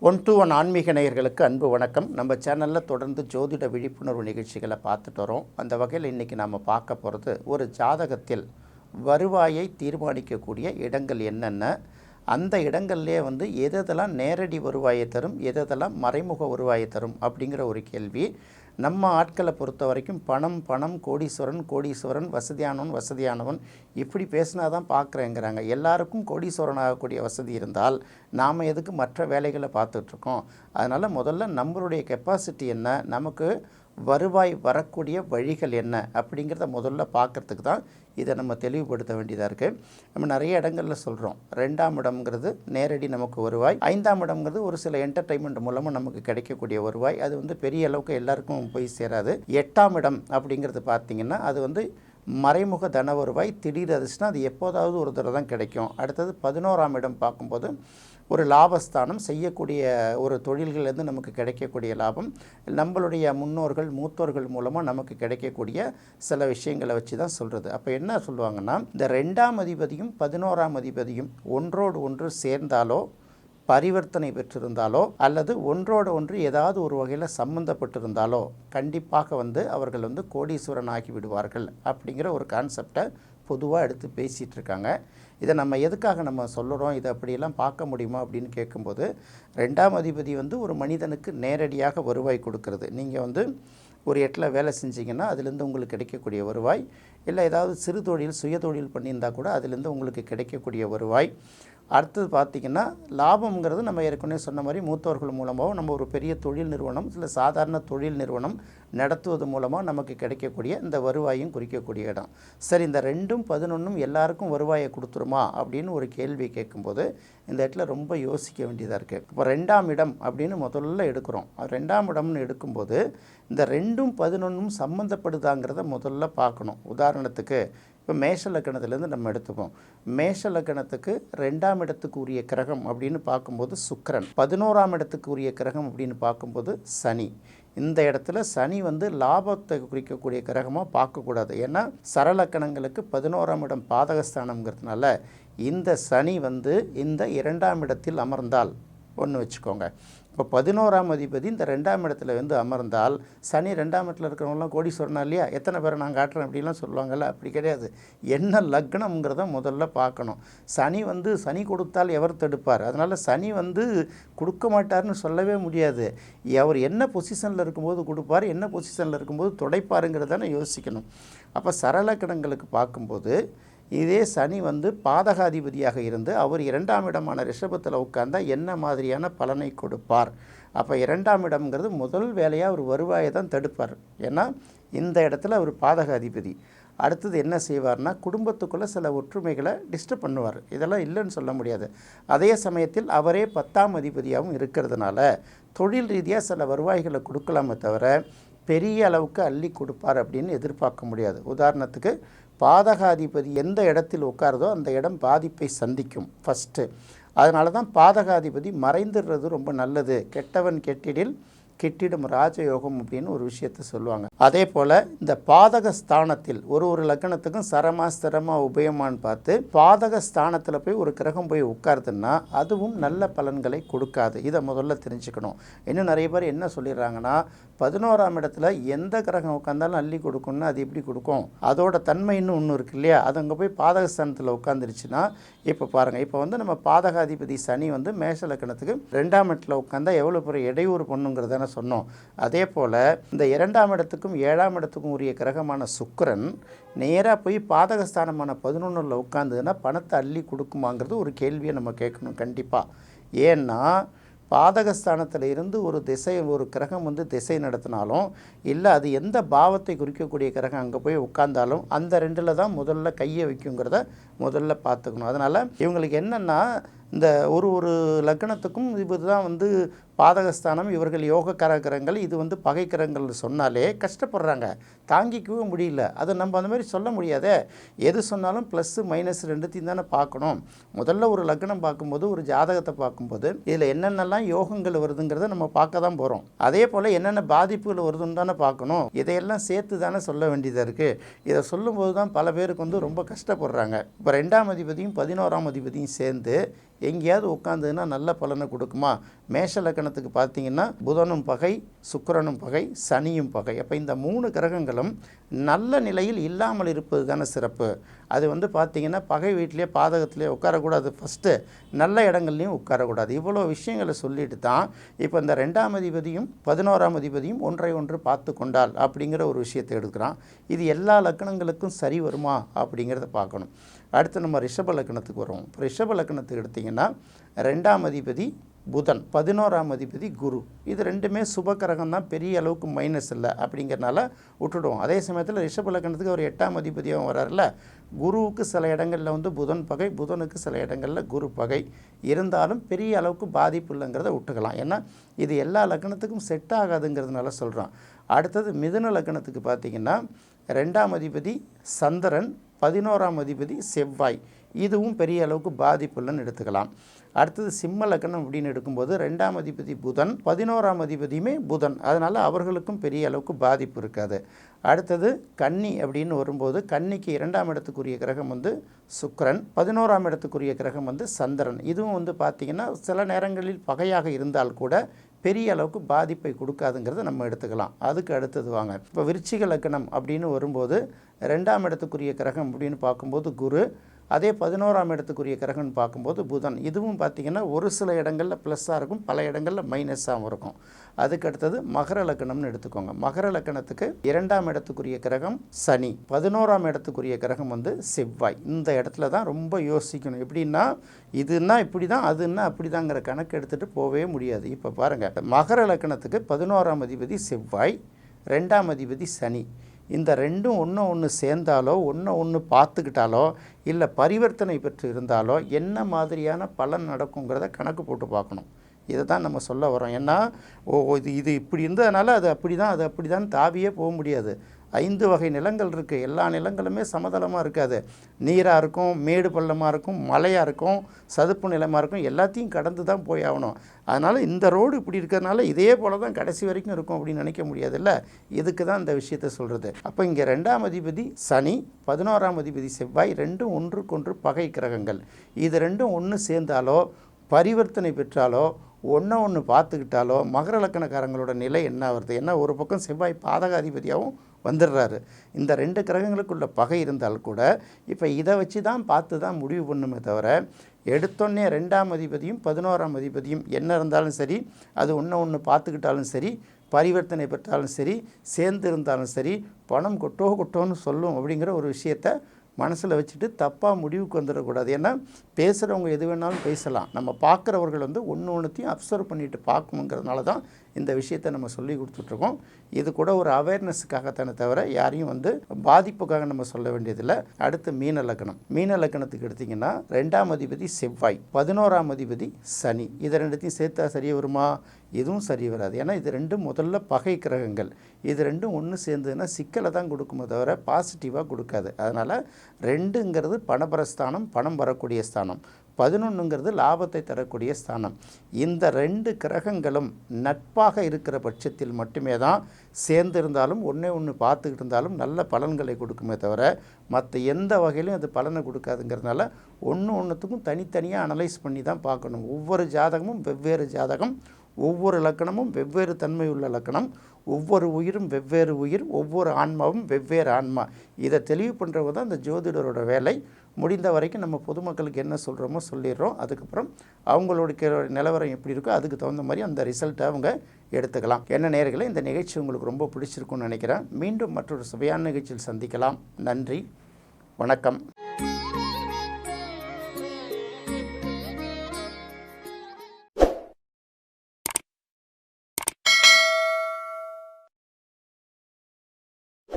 One to one ஆன்மீக நேயர்களுக்கு அன்பு வணக்கம். நம்ம சேனலில் தொடர்ந்து ஜோதிட விழிப்புணர்வு நிகழ்ச்சிகளை பார்த்துட்டு வரோம். அந்த வகையில் இன்றைக்கி நாம் பார்க்க போகிறது, ஒரு ஜாதகத்தில் வருவாயை தீர்மானிக்கக்கூடிய இடங்கள் என்னென்ன, அந்த இடங்கள்லேயே எதெல்லாம் நேரடி வருவாயை தரும், எதெல்லாம் மறைமுக வருவாயை தரும் அப்படிங்கிற ஒரு கேள்வி. நம்ம ஆட்களை பொறுத்த வரைக்கும் பணம் கோடீஸ்வரன் வசதியானவன் இப்படி பேசினா தான் பார்க்குறேங்கிறாங்க. எல்லாருக்கும் கோடீஸ்வரன் ஆகக்கூடிய வசதி இருந்தால் நாம் எதுக்கு மற்ற வேலைகளை பார்த்துட்ருக்கோம்? அதனால் முதல்ல நம்மளுடைய கெப்பாசிட்டி என்ன, நமக்கு வருவாய் வரக்கூடிய வழிகள் என்ன அப்படிங்கிறத முதல்ல பார்க்குறதுக்கு தான் இதை நம்ம தெளிவுபடுத்த வேண்டியதாக இருக்குது. நம்ம நிறைய இடங்களில் சொல்கிறோம், 2ஆம் இடம்ங்கிறது நேரடி நமக்கு வருவாய், 5ஆம் இடம்ங்கிறது ஒரு சில என்டர்டெயின்மெண்ட் மூலமாக நமக்கு கிடைக்கக்கூடிய வருவாய். அது பெரிய அளவுக்கு எல்லாருக்கும் போய் சேராது. 8ஆம் இடம் அப்படிங்கிறது பார்த்திங்கன்னா அது மறைமுக தன வருவாய், திடீர் அதிர்ஷ்டம், அது எப்போதாவது ஒரு தடவை தான் கிடைக்கும். அடுத்தது 11ஆம் இடம் பார்க்கும்போது ஒரு லாபஸ்தானம், செய்யக்கூடிய ஒரு தொழில்கள்லேருந்து நமக்கு கிடைக்கக்கூடிய லாபம், நம்மளுடைய முன்னோர்கள் மூத்தோர்கள் மூலமாக நமக்கு கிடைக்கக்கூடிய சில விஷயங்களை வச்சு தான் சொல்கிறது. அப்போ என்ன சொல்லுவாங்கன்னா, இந்த 2ஆம் அதிபதியும் 11ஆம் அதிபதியும் ஒன்றோடு ஒன்று சேர்ந்தாலோ, பரிவர்த்தனை பெற்றிருந்தாலோ, அல்லது ஒன்றோடு ஒன்று ஏதாவது ஒரு வகையில் சம்மந்தப்பட்டிருந்தாலோ கண்டிப்பாக அவர்கள் கோடீஸ்வரன் ஆகி விடுவார்கள் அப்படிங்கிற ஒரு கான்செப்டை பொதுவாக எடுத்து பேசிகிட்டு இருக்காங்க. இதை நம்ம எதுக்காக நம்ம சொல்லுறோம், இதை அப்படியெல்லாம் பார்க்க முடியுமா அப்படின்னு கேட்கும்போது, 2ஆம் அதிபதி ஒரு மனிதனுக்கு நேரடியாக வருவாய் கொடுக்கறது. நீங்கள் ஒரு இடத்துல வேலை செஞ்சிங்கன்னா அதுலேருந்து உங்களுக்கு கிடைக்கக்கூடிய வருவாய், இல்லை ஏதாவது சிறு தொழில் சுய தொழில் பண்ணியிருந்தால் கூட அதுலேருந்து உங்களுக்கு கிடைக்கக்கூடிய வருவாய். அடுத்தது பார்த்திங்கன்னா, லாபம்ங்கிறது நம்ம ஏற்கனவே சொன்ன மாதிரி மூத்தவர்கள் மூலமாக நம்ம ஒரு பெரிய தொழில் நிறுவனம், இல்லை சாதாரண தொழில் நிறுவனம் நடத்துவது மூலமாக நமக்கு கிடைக்கக்கூடிய இந்த வருவாயும் குறிக்கக்கூடிய இடம். சரி, இந்த 2ம் 11ம் எல்லாருக்கும் வருவாயை கொடுத்துருமா அப்படின்னு ஒரு கேள்வி கேட்கும்போது இந்த இடத்துல ரொம்ப யோசிக்க வேண்டியதாக இருக்குது. இப்போ 2ஆம் இடம் அப்படின்னு முதல்ல எடுக்கிறோம். 2ஆம் இடம்னு எடுக்கும்போது இந்த 2ம் 11ம் சம்மந்தப்படுதாங்கிறத முதல்ல பார்க்கணும். உதாரணத்துக்கு இப்போ மேஷ லக்கணத்துலேருந்து நம்ம எடுத்துப்போம். மேஷ லக்கணத்துக்கு 2ஆம் இடத்துக்கு உரிய கிரகம் அப்படின்னு பார்க்கும்போது சுக்கிரன், 11ஆம் இடத்துக்கு உரிய கிரகம் அப்படின்னு பார்க்கும்போது சனி. இந்த இடத்துல சனி லாபத்தை குறிக்கக்கூடிய கிரகமாக பார்க்கக்கூடாது. ஏன்னா சரலக்கணங்களுக்கு 11ஆம் இடம் பாதகஸ்தானம்ங்கிறதுனால இந்த சனி இந்த 2ஆம் இடத்தில் அமர்ந்தால் ஒன்று வச்சுக்கோங்க. இப்போ 11ஆம் அதிபதி இந்த 2ஆம் இடத்துல அமர்ந்தால் சனி 2ஆம் இடத்துல இருக்கிறவங்களாம் கோடீஸ்வரனா இல்லையா? எத்தனை பேரை நான் காட்டுறேன் அப்படிலாம் சொல்லுவாங்கள்ல, அப்படி கிடையாது. என்ன லக்னம்ங்கிறத முதல்ல பார்க்கணும். சனி சனி கொடுத்தால் எவர் தடுப்பார்? அதனால் சனி கொடுக்க மாட்டார்னு சொல்லவே முடியாது. அவர் என்ன பொசிஷனில் இருக்கும்போது கொடுப்பார், என்ன பொசிஷனில் இருக்கும்போது துடைப்பாருங்கிறதான யோசிக்கணும். அப்போ சரலக்கணங்களுக்கு பார்க்கும்போது இதே சனி பாதகாதிபதியாக இருந்து அவர் 2ஆம் இடமான ரிஷபத்தில் உட்கார்ந்தால் என்ன மாதிரியான பலனை கொடுப்பார்? அப்போ 2ஆம் இடம்ங்கிறது முதல் வேலையாக அவர் வருவாயை தான் தடுப்பார். ஏன்னா இந்த இடத்துல அவர் பாதகாதிபதி. அடுத்தது என்ன செய்வார்னா, குடும்பத்துக்குள்ளே சில ஒற்றுமைகளை டிஸ்டர்ப் பண்ணுவார். இதெல்லாம் இல்லைன்னு சொல்ல முடியாது. அதே சமயத்தில் அவரே 10ஆம் அதிபதியாகவும் இருக்கிறதுனால தொழில் ரீதியாக சில வருவாய்களை கொடுக்கலாமே தவிர பெரிய அளவுக்கு அள்ளி கொடுப்பார் அப்படின்னு எதிர்பார்க்க முடியாது. உதாரணத்துக்கு பாதகாதிபதி எந்த இடத்தில் உட்காருதோ அந்த இடம் பாதிப்பை சந்திக்கும் ஃபஸ்ட்டு. அதனால தான் பாதகாதிபதி மறைந்துடுறது ரொம்ப நல்லது. கெட்டவன் கெட்டிடில் கிட்டிடும் ராஜயோகம் அப்படின்னு ஒரு விஷயத்தை சொல்லுவாங்க. அதே போல் இந்த பாதக ஸ்தானத்தில் ஒரு லக்னத்துக்கும் சரமா ஸ்திரமா உபயமான்னு பார்த்து பாதக ஸ்தானத்தில் போய் ஒரு கிரகம் போய் உட்காருதுன்னா அதுவும் நல்ல பலன்களை கொடுக்காது. இதை முதல்ல தெரிஞ்சுக்கணும். இன்னும் நிறைய பேர் என்ன சொல்லிடுறாங்கன்னா, 11ஆம் இடத்துல எந்த கிரகம் உட்காந்தாலும் அள்ளி கொடுக்கும்னா அது எப்படி கொடுக்கும்? அதோட தன்மை இன்னும் ஒன்று இருக்கு இல்லையா? அது அங்கே போய் பாதகஸ்தானத்தில் உட்காந்துருச்சுன்னா, இப்போ பாருங்கள், இப்போ நம்ம பாதகாதிபதி சனி மேஷ லக்கணத்துக்கு 2ஆம் இடத்துல உட்காந்தா எவ்வளோ பெரிய இடையூறு பண்ணுங்கிறதான சொன்னோம். அதே போல் இந்த 2ஆம் இடத்துக்கும் 7ஆம் இடத்துக்கும் உரிய கிரகமான சுக்கிரன் நேராக போய் பாதகஸ்தானமான 11ல் உட்காந்துன்னா பணத்தை அள்ளி கொடுக்குமாங்கிறது ஒரு கேள்வியை நம்ம கேட்கணும் கண்டிப்பாக. ஏன்னா பாதகஸ்தானத்தில் இருந்து ஒரு கிரகம் திசை நடத்தினாலும், இல்லை அது எந்த பாவத்தை குறிக்கக்கூடிய கிரகம் அங்கே போய் உட்கார்ந்தாலும் அந்த 2ல் தான் முதல்ல கையை வைக்குங்கிறத முதல்ல பார்த்துக்கணும். அதனால் இவங்களுக்கு என்னென்னா, இந்த ஒரு லக்னத்துக்கும் இதுதான் பாதகஸ்தானம், இவர்கள் யோக கிரகங்கள், இது பகை கிரகங்கள் சொன்னாலே கஷ்டப்படுறாங்க, தாங்கிக்கவே முடியல. அதை நம்ம அந்த மாதிரி சொல்ல முடியாதே. எது சொன்னாலும் ப்ளஸ்ஸு மைனஸ் ரெண்டுத்தையும் தானே பார்க்கணும். முதல்ல ஒரு லக்னம் பார்க்கும்போது, ஒரு ஜாதகத்தை பார்க்கும்போது இதில் என்னென்னலாம் யோகங்கள் வருதுங்கிறத நம்ம பார்க்க தான் போகிறோம். அதே போல் என்னென்ன பாதிப்புகள் வருதுன்னு தானே பார்க்கணும். இதையெல்லாம் சேர்த்து தானே சொல்ல வேண்டியதாக இருக்குது. இதை சொல்லும்போது தான் பல பேருக்கு ரொம்ப கஷ்டப்படுறாங்க. இப்போ 2ஆம் அதிபதியும் 11ஆம் அதிபதியும் சேர்ந்து எங்கேயாவது உட்காந்துன்னா நல்ல பலனை கொடுக்குமா? மேஷ லக்கணத்துக்கு பார்த்தீங்கன்னா புதனும் பகை, சுக்கிரனும் பகை, சனியும் பகை. அப்போ இந்த 3 கிரகங்களும் நல்ல நிலையில் இல்லாமல் இருப்பது தானே சிறப்பு. அது பார்த்திங்கன்னா பகை வீட்டிலே பாதகத்திலே உட்காரக்கூடாது, ஃபஸ்ட்டு நல்ல இடங்கள்லையும் உட்காரக்கூடாது. இவ்வளோ விஷயங்களை சொல்லிட்டு தான் இப்போ இந்த 2ஆம் அதிபதியும் 11ஆம் அதிபதியும் ஒன்றை ஒன்று பார்த்து கொண்டால் அப்படிங்கிற ஒரு விஷயத்தை எடுக்கிறான். இது எல்லா லக்கணங்களுக்கும் சரி வருமா அப்படிங்கிறத பார்க்கணும். அடுத்து நம்ம ரிஷப லக்கணத்துக்கு வருவோம். இப்போ ரிஷப லக்கணத்துக்கு எடுத்திங்கன்னா 2ஆம் அதிபதி புதன், 11ஆம் அதிபதி குரு. இது ரெண்டுமே சுபகிரகம் தான், பெரிய அளவுக்கு மைனஸ் இல்லை அப்படிங்கிறனால விட்டுடுவோம். அதே சமயத்தில் ரிஷப லக்கணத்துக்கு ஒரு 8ஆம் அதிபதியும் வராருல, குருவுக்கு சில இடங்களில் புதன் பகை, புதனுக்கு சில இடங்களில் குரு பகை இருந்தாலும் பெரிய அளவுக்கு பாதிப்பு இல்லைங்கிறத விட்டுக்கலாம். ஏன்னா இது எல்லா லக்கணத்துக்கும் செட் ஆகாதுங்கிறதுனால சொல்கிறோம். அடுத்தது மிதுன லக்கணத்துக்கு பார்த்திங்கன்னா 2ஆம் அதிபதி சந்திரன், 11ஆம் அதிபதி செவ்வாய். இதுவும் பெரிய அளவுக்கு பாதிப்பு இல்லைன்னு எடுத்துக்கலாம். அடுத்தது சிம்ம லக்கணம் அப்படின்னு எடுக்கும்போது 2ஆம் அதிபதி புதன், 11ஆம் அதிபதியுமே புதன். அதனால் அவர்களுக்கும் பெரிய அளவுக்கு பாதிப்பு இருக்காது. அடுத்தது கன்னி அப்படின்னு வரும்போது கன்னிக்கு 2ஆம் இடத்துக்குரிய கிரகம் சுக்கிரன், 11ஆம் இடத்துக்குரிய கிரகம் சந்திரன். இதுவும் பார்த்திங்கன்னா சில நேரங்களில் பகையாக இருந்தால் கூட பெரிய அளவுக்கு பாதிப்பை கொடுக்காதுங்கிறத நம்ம எடுத்துக்கலாம். அதுக்கு அடுத்தது வாங்க, இப்போ விருச்சிக லக்கணம் அப்படின்னு வரும்போது 2ஆம் இடத்துக்குரிய கிரகம் அப்படின்னு பார்க்கும்போது குரு, அதே 11ஆம் இடத்துக்குரிய கிரகம்னு பார்க்கும்போது புதன். இதுவும் பார்த்திங்கன்னா ஒரு சில இடங்களில் ப்ளஸ்ஸாக இருக்கும், பல இடங்களில் மைனஸாகவும் இருக்கும். அதுக்கு அடுத்தது மகர லக்கணம்னு எடுத்துக்கோங்க. மகர லக்கணத்துக்கு 2ஆம் இடத்துக்குரிய கிரகம் சனி, 11ஆம் இடத்துக்குரிய கிரகம் செவ்வாய். இந்த இடத்துல தான் ரொம்ப யோசிக்கணும். எப்படின்னா இதுன்னா இப்படி தான், அதுன்னா அப்படி தாங்கிற கணக்கு எடுத்துகிட்டு போகவே முடியாது. இப்போ பாருங்கள், மகர லக்கணத்துக்கு 11ஆம் அதிபதி செவ்வாய், 2ஆம் அதிபதி சனி. இந்த ரெண்டும் ஒன்று சேர்ந்தாலோ ஒன்று பார்த்துக்கிட்டாலோ இல்லை பரிவர்த்தனை பெற்று இருந்தாலோ என்ன மாதிரியான பலன் நடக்குங்கிறத கணக்கு போட்டு பார்க்கணும். இதை தான் நம்ம சொல்ல வரோம். ஏன்னா இது இப்படி இருந்ததுனால அது அப்படி தான் தாவியே போக முடியாது. 5 வகை நிலங்கள் இருக்குது. எல்லா நிலங்களுமே சமதளமாக இருக்காது. நீராக இருக்கும், மேடு பள்ளமாக இருக்கும், மலையாக இருக்கும், சதுப்பு நிலமாக இருக்கும். எல்லாத்தையும் கடந்து தான் போய் ஆகணும். அதனால் இந்த ரோடு இப்படி இருக்கிறதுனால இதே போல் தான் கடைசி வரைக்கும் இருக்கும் அப்படின்னு நினைக்க முடியாதுல்ல. இதுக்கு தான் இந்த விஷயத்தை சொல்கிறது. அப்போ இங்கே 2ஆம் அதிபதி சனி, 11ஆம் அதிபதி செவ்வாய், ரெண்டும் ஒன்றுக்கொன்று பகை கிரகங்கள். இது ரெண்டும் ஒன்று சேர்ந்தாலோ பரிவர்த்தனை பெற்றாலோ ஒன்று பார்த்துக்கிட்டாலோ மகர லக்கணக்காரங்களோட நிலை என்ன வருது? ஏன்னா ஒரு பக்கம் செவ்வாய் பாதக அதிபதியாகவும் வந்துடுறாரு. இந்த 2 கிரகங்களுக்குள்ள பகை இருந்தால் கூட இப்போ இதை வச்சு தான் பார்த்து தான் முடிவு பண்ணுமே தவிர எடுத்தோடனே 2ஆம் அதிபதியும் 11ஆம் அதிபதியும் என்ன இருந்தாலும் சரி, அது ஒன்று பார்த்துக்கிட்டாலும் சரி, பரிவர்த்தனை பெற்றாலும் சரி, சேர்ந்து இருந்தாலும் சரி, பணம் கொட்டோன்னு சொல்லும் அப்படிங்கிற ஒரு விஷயத்தை மனசில் வச்சுட்டு தப்பாக முடிவுக்கு வந்துடக்கூடாது. ஏன்னா பேசுகிறவங்க எது வேணாலும் பேசலாம். நம்ம பார்க்குறவர்கள் ஒன்றுத்தையும் அப்சர்வ் பண்ணிட்டு பார்க்கணுங்கிறதுனால தான் இந்த விஷயத்தை நம்ம சொல்லி கொடுத்துட்ருக்கோம். இது கூட ஒரு அவேர்னஸுக்காகத்தானே தவிர யாரையும் பாதிப்புக்காக நம்ம சொல்ல வேண்டியதில்லை. அடுத்து மீன லக்கணம். மீன லக்கணத்துக்கு எடுத்திங்கன்னா 2ஆம் அதிபதி செவ்வாய், 11ஆம் அதிபதி சனி. இதை ரெண்டுத்தையும் சேர்த்தா சரி வருமா? இதுவும் சரி வராது. ஏன்னா இது ரெண்டும் முதல்ல பகை கிரகங்கள். இது ரெண்டும் ஒன்று சேர்ந்ததுன்னா சிக்கலை தான் கொடுக்குமே தவிர பாசிட்டிவாக கொடுக்காது. அதனால் 2ங்கிறது பணபரஸ்தானம், பணம் வரக்கூடிய ஸ்தானம். 11ங்கிறது லாபத்தை தரக்கூடிய ஸ்தானம். இந்த 2 கிரகங்களும் நட்பாக இருக்கிற பட்சத்தில் மட்டுமே தான் சேர்ந்திருந்தாலும் ஒன்று பார்த்துக்கிட்டு இருந்தாலும் நல்ல பலன்களை கொடுக்குமே தவிர மற்ற எந்த வகையிலும் அது பலனை கொடுக்காதுங்கிறதுனால ஒன்றுத்துக்கும் தனித்தனியாக அனலைஸ் பண்ணி தான் பார்க்கணும். ஒவ்வொரு ஜாதகமும் வெவ்வேறு ஜாதகம், ஒவ்வொரு லக்கணமும் வெவ்வேறு தன்மை உள்ள லக்கணம், ஒவ்வொரு உயிரும் வெவ்வேறு உயிர், ஒவ்வொரு ஆன்மாவும் வெவ்வேறு ஆன்மா. இதை தெளிவு பண்ணுறவங்க தான் இந்த ஜோதிடரோட வேலை. முடிந்த வரைக்கும் நம்ம பொதுமக்களுக்கு என்ன சொல்கிறோமோ சொல்லிடுறோம். அதுக்கப்புறம் அவங்களுடைய நிலவரம் எப்படி இருக்கோ அதுக்கு தகுந்த மாதிரி அந்த ரிசல்ட்டை அவங்க எடுத்துக்கலாம். என்ன நேயர்களே, இந்த நிகழ்ச்சி உங்களுக்கு ரொம்ப பிடிச்சிருக்குன்னு நினைக்கிறேன். மீண்டும் மற்றொரு சுவையான நிகழ்ச்சியில் சந்திக்கலாம். நன்றி, வணக்கம்.